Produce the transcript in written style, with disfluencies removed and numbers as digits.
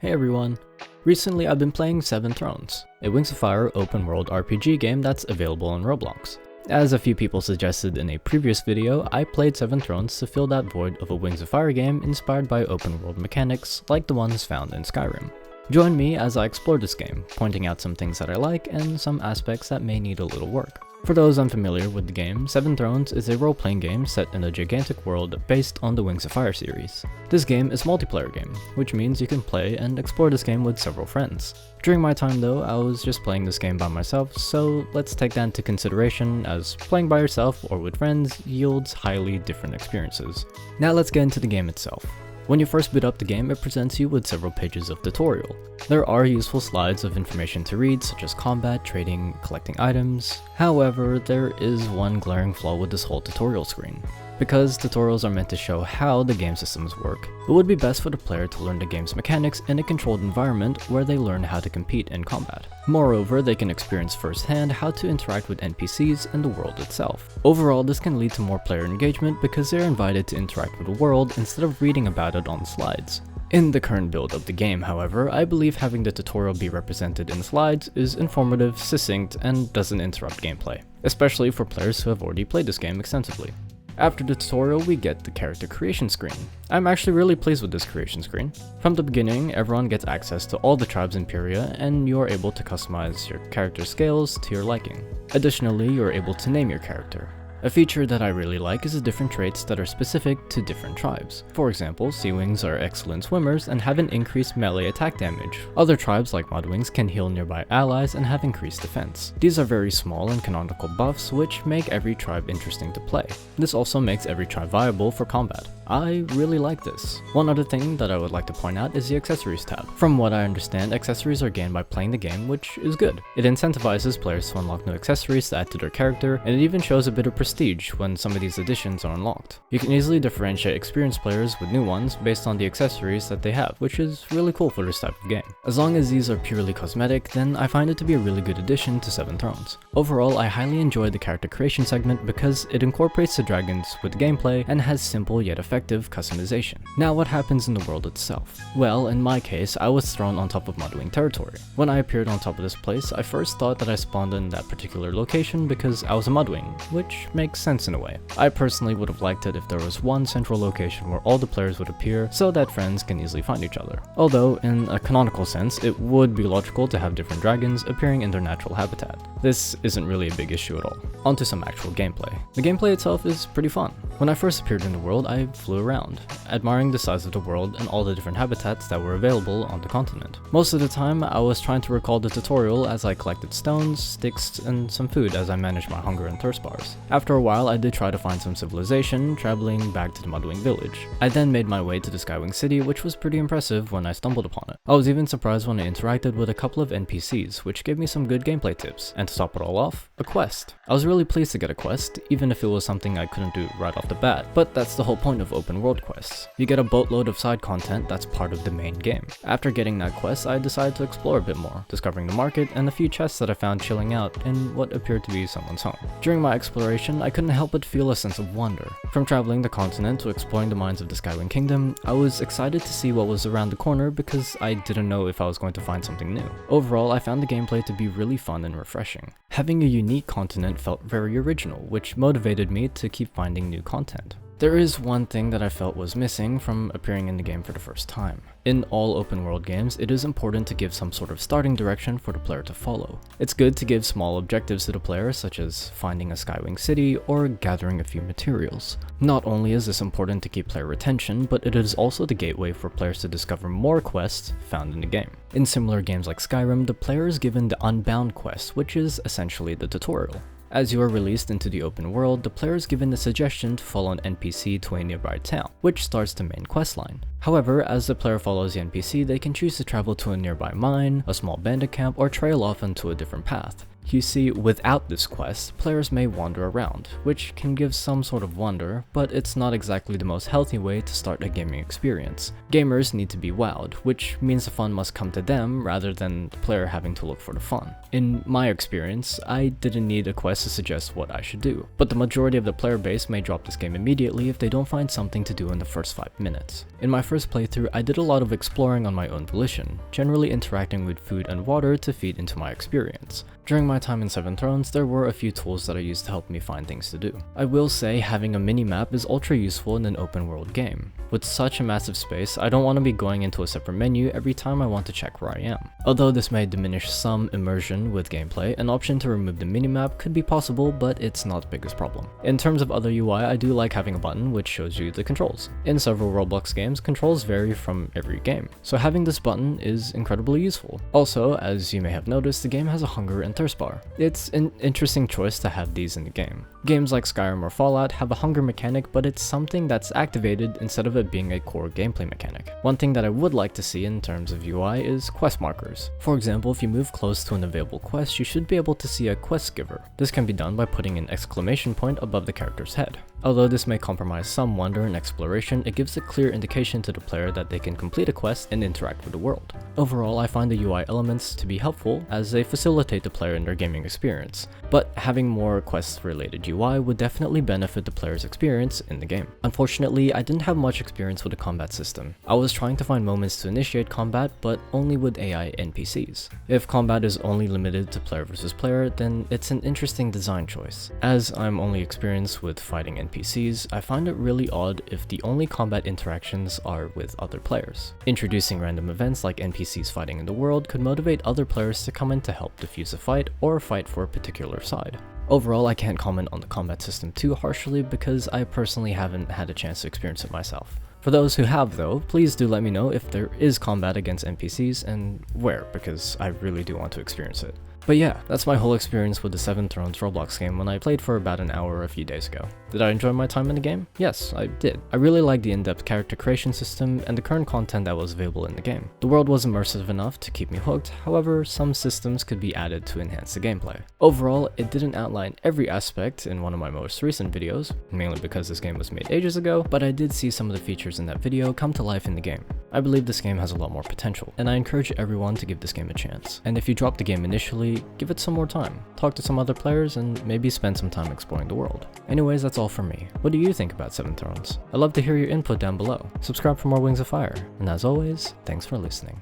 Hey everyone! Recently I've been playing Seven Thrones, a Wings of Fire open world RPG game that's available on Roblox. As a few people suggested in a previous video, I played Seven Thrones to fill that void of a Wings of Fire game inspired by open world mechanics like the ones found in Skyrim. Join me as I explore this game, pointing out some things that I like and some aspects that may need a little work. For those unfamiliar with the game, Seven Thrones is a role-playing game set in a gigantic world based on the Wings of Fire series. This game is a multiplayer game, which means you can play and explore this game with several friends. During my time though, I was just playing this game by myself, so let's take that into consideration as playing by yourself or with friends yields highly different experiences. Now let's get into the game itself. When you first boot up the game, it presents you with several pages of tutorial. There are useful slides of information to read, such as combat, trading, collecting items. However, there is one glaring flaw with this whole tutorial screen. Because tutorials are meant to show how the game systems work, it would be best for the player to learn the game's mechanics in a controlled environment where they learn how to compete in combat. Moreover, they can experience firsthand how to interact with NPCs and the world itself. Overall, this can lead to more player engagement because they're invited to interact with the world instead of reading about it on slides. In the current build of the game, however, I believe having the tutorial be represented in slides is informative, succinct, and doesn't interrupt gameplay, especially for players who have already played this game extensively. After the tutorial, we get the character creation screen. I'm actually really pleased with this creation screen. From the beginning, everyone gets access to all the tribes in Pyria, and you are able to customize your character scales to your liking. Additionally, you are able to name your character. A feature that I really like is the different traits that are specific to different tribes. For example, Sea Wings are excellent swimmers and have an increased melee attack damage. Other tribes like Mudwings can heal nearby allies and have increased defense. These are very small and canonical buffs which make every tribe interesting to play. This also makes every tribe viable for combat. I really like this. One other thing that I would like to point out is the accessories tab. From what I understand, accessories are gained by playing the game, which is good. It incentivizes players to unlock new accessories to add to their character, and it even shows a bit of prestige when some of these additions are unlocked. You can easily differentiate experienced players with new ones based on the accessories that they have, which is really cool for this type of game. As long as these are purely cosmetic, then I find it to be a really good addition to Seven Thrones. Overall, I highly enjoyed the character creation segment because it incorporates the dragons with gameplay and has simple yet effective customization. Now what happens in the world itself? Well, in my case, I was thrown on top of Mudwing territory. When I appeared on top of this place, I first thought that I spawned in that particular location because I was a Mudwing, which makes sense in a way. I personally would have liked it if there was one central location where all the players would appear so that friends can easily find each other. Although, in a canonical sense, it would be logical to have different dragons appearing in their natural habitat. This isn't really a big issue at all. Onto some actual gameplay. The gameplay itself is pretty fun. When I first appeared in the world, I flew around, admiring the size of the world and all the different habitats that were available on the continent. Most of the time, I was trying to recall the tutorial as I collected stones, sticks, and some food as I managed my hunger and thirst bars. After a while, I did try to find some civilization, traveling back to the Mudwing village. I then made my way to the Skywing city, which was pretty impressive when I stumbled upon it. I was even surprised when I interacted with a couple of NPCs, which gave me some good gameplay tips. And to top it all off, a quest. I was really pleased to get a quest, even if it was something I couldn't do right off the bat, but that's the whole point of open world quests. You get a boatload of side content that's part of the main game. After getting that quest, I decided to explore a bit more, discovering the market and a few chests that I found chilling out in what appeared to be someone's home. During my exploration, I couldn't help but feel a sense of wonder. From traveling the continent to exploring the mines of the Skywing Kingdom, I was excited to see what was around the corner because I didn't know if I was going to find something new. Overall, I found the gameplay to be really fun and refreshing. Having a unique continent felt very original, which motivated me to keep finding new content. There is one thing that I felt was missing from appearing in the game for the first time. In all open world games, it is important to give some sort of starting direction for the player to follow. It's good to give small objectives to the player, such as finding a Skywing city or gathering a few materials. Not only is this important to keep player retention, but it is also the gateway for players to discover more quests found in the game. In similar games like Skyrim, the player is given the Unbound quest, which is essentially the tutorial. As you are released into the open world, the player is given the suggestion to follow an NPC to a nearby town, which starts the main questline. However, as the player follows the NPC, they can choose to travel to a nearby mine, a small bandit camp, or trail off onto a different path. You see, without this quest, players may wander around, which can give some sort of wonder, but it's not exactly the most healthy way to start a gaming experience. Gamers need to be wowed, which means the fun must come to them rather than the player having to look for the fun. In my experience, I didn't need a quest to suggest what I should do, but the majority of the player base may drop this game immediately if they don't find something to do in the first 5 minutes. In my first playthrough, I did a lot of exploring on my own volition, generally interacting with food and water to feed into my experience. During my time in Seven Thrones, there were a few tools that I used to help me find things to do. I will say having a mini-map is ultra useful in an open world game. With such a massive space, I don't want to be going into a separate menu every time I want to check where I am. Although this may diminish some immersion with gameplay, an option to remove the minimap could be possible, but it's not the biggest problem. In terms of other UI, I do like having a button which shows you the controls. In several Roblox games, controls vary from every game, so having this button is incredibly useful. Also, as you may have noticed, the game has a hunger and thirst bar. It's an interesting choice to have these in the game. Games like Skyrim or Fallout have a hunger mechanic, but it's something that's activated instead of it being a core gameplay mechanic. One thing that I would like to see in terms of UI is quest markers. For example, if you move close to an available quest, you should be able to see a quest giver. This can be done by putting an exclamation point above the character's head. Although this may compromise some wonder and exploration, it gives a clear indication to the player that they can complete a quest and interact with the world. Overall, I find the UI elements to be helpful as they facilitate the player in their gaming experience, but having more quest-related UI would definitely benefit the player's experience in the game. Unfortunately, I didn't have much experience with the combat system. I was trying to find moments to initiate combat, but only with AI NPCs. If combat is only limited to player versus player, then it's an interesting design choice. As I'm only experienced with fighting NPCs, I find it really odd if the only combat interactions are with other players. Introducing random events like NPCs fighting in the world could motivate other players to come in to help defuse a fight or fight for a particular side. Overall, I can't comment on the combat system too harshly because I personally haven't had a chance to experience it myself. For those who have though, please do let me know if there is combat against NPCs and where, because I really do want to experience it. But yeah, that's my whole experience with the Seven Thrones Roblox game when I played for about an hour a few days ago. Did I enjoy my time in the game? Yes, I did. I really liked the in-depth character creation system and the current content that was available in the game. The world was immersive enough to keep me hooked, however, some systems could be added to enhance the gameplay. Overall, it didn't outline every aspect in one of my most recent videos, mainly because this game was made ages ago, but I did see some of the features in that video come to life in the game. I believe this game has a lot more potential, and I encourage everyone to give this game a chance. And if you drop the game initially, give it some more time. Talk to some other players and maybe spend some time exploring the world. Anyways, that's all from me. What do you think about Seven Thrones? I'd love to hear your input down below. Subscribe for more Wings of Fire, and as always, thanks for listening.